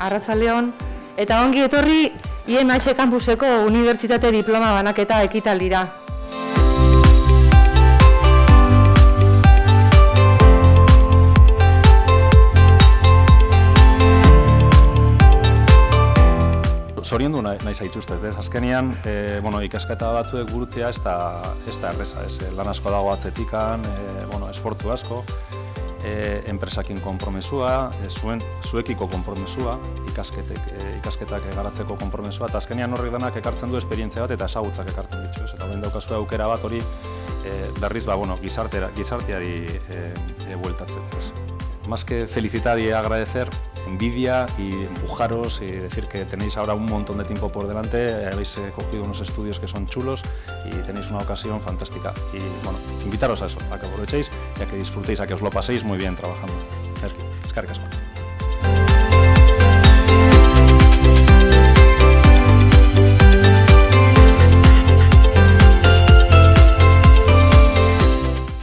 arratsaldeon, eta ongi etorri IMH Campuseko Unibertsitate Diploma banaketa ekitaldira. Zoriondu nahi zaituztet, ez? Azkenean, ikasketa batzuek burutzea ez da erreza, ez? Lan asko dago atzetikan, esfortzu asko, enpresakin konpromesua, zuekiko konpromesua, ikasketak garatzeko konpromesua, eta azkenean horrek denak ekartzen du esperientzia bat eta ezagutzak ekartzen ditu, ez? Eta horren daukazu aukera bat hori berriz gizarteari bueltatzeko, ez? Más que felicitar y agradecer, envidia y empujaros y decir que tenéis ahora un montón de tiempo por delante, habéis cogido unos estudios que son chulos y tenéis una ocasión fantástica. Y bueno, invitaros a eso, a que aprovechéis y a que disfrutéis, a que os lo paséis muy bien trabajando. Eskerrik asko.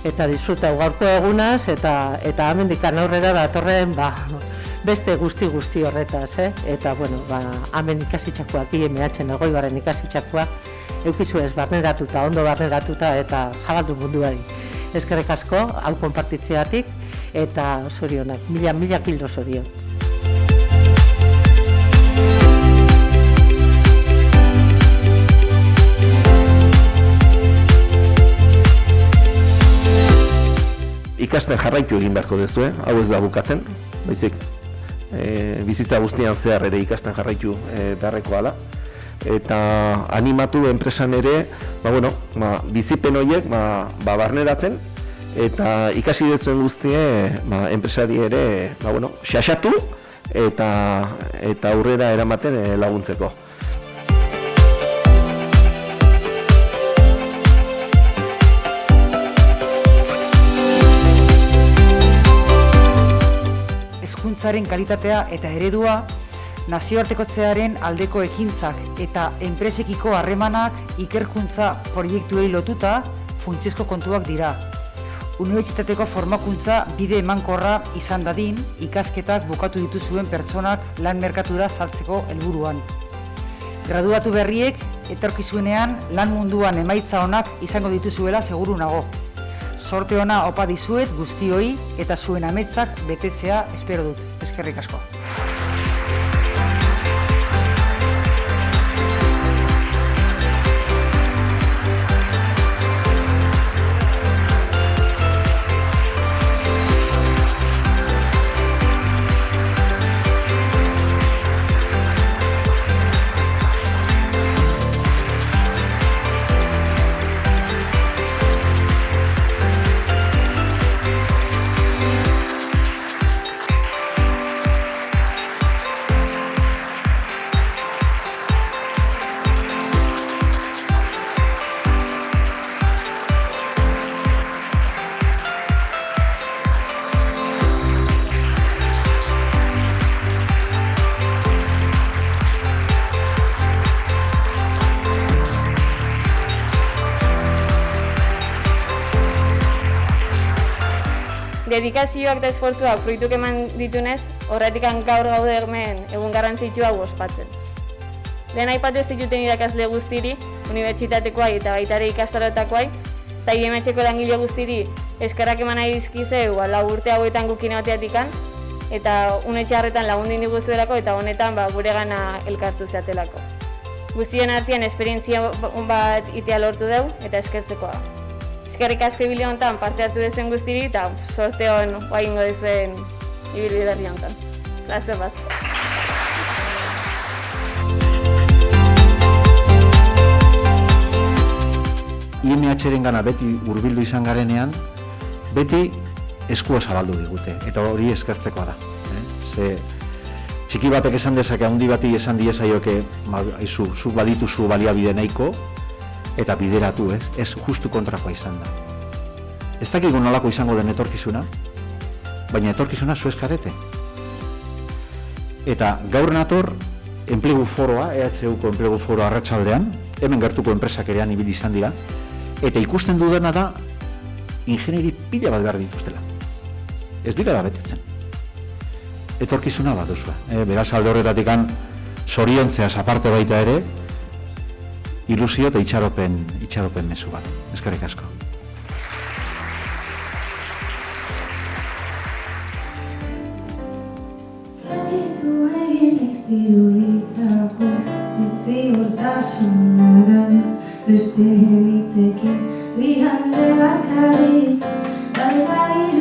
Eta disfruta gaurko egunaz, eta hemendik aurrera datorren beste guzti horretaz, Eta, hemen ikasitxakoak, IMH-en Elgoibarren ikasitxakoak, eukizu ez barneratuta, ondo barneratuta eta zabaldu munduari. Eskerrik asko, hau konpartitzeatik, eta zorionak, mila kilo zorion. Ikasten jarraitu egin beharko duzu, hau ez da bukatzen, baizik bizitza guztian zehar ere ikasten jarraitu beharrekoa da. Eta animatu enpresan ere, bizipen horiek barneratzen, eta ikasi dezuen guztie enpresari ere xaxatu eta aurrera eramaten laguntzeko. Hezkuntzaren kalitatea eta eredua, nazioartekotzearen aldeko ekintzak eta enpresekiko harremanak ikerkuntza proiektuei lotuta funtsezko kontuak dira. Unibertsitateko formakuntza bide emankorra izan dadin, ikasketak bukatu dituzuen pertsonak lan merkatura sartzeko helburuan. Graduatu berriek etorkizunean lan munduan emaitza onak izango dituzuela seguru nago. Sorte ona opa dizuet guztioi eta zuen ametsak betetzea espero dut. Eskerrik asko. Dedikazioak eta esfortzuak fruituk eman ditunez, horretik gaur gaude hemen egun garrantzitsua hau ospatzen. Lehen aipatu ez dituten irakasle guztiri, unibertsitatekoai eta baita ere ikastaroetakoai, eta IMH-ko langile guztiri eskerrak eman nahi dizkizeu 4 urte hauetan gukin egoteatikan, eta unetxe harretan lagundin diguzuelako eta honetan gure gana elkartu zeatelako. Guztien artean esperientzia bat itea lortu dugu eta eskertzekoa. Eskerrik asko ibili honetan parte hartu dezen guztiri eta sorte hon egingo dizuen ibilbideari honetan. Plazer bat. IMH-ren gana beti hurbildu izan garenean, beti eskua zabaldu digute, eta hori eskertzekoa da. Ze txiki batek esan dezake, handi bati esan diezaioke, zuk badituzu baliabide nahiko, eta bideratu, ez justu kontrakoa izan da. Ez dakigu nolako izango den etorkizuna, baina etorkizuna zu eskarete. Eta gaur nator, enplegu foroa, EHUko enplegu foroa arratsaldean, hemen gertuko enpresak erean ibili izan dira, eta ikusten dudana da, ingenieri pila bat behar dituztela. Ez dira da betetzen. etorkizuna baduzue. Beraz alde horretatik zoriontzeaz aparte baita ere, ilusio eta itxaropen mezu bat. Eskerrik asko. Zirudita guzti ziurtasun adaz, beste helitzekin bihande bakarrik, bai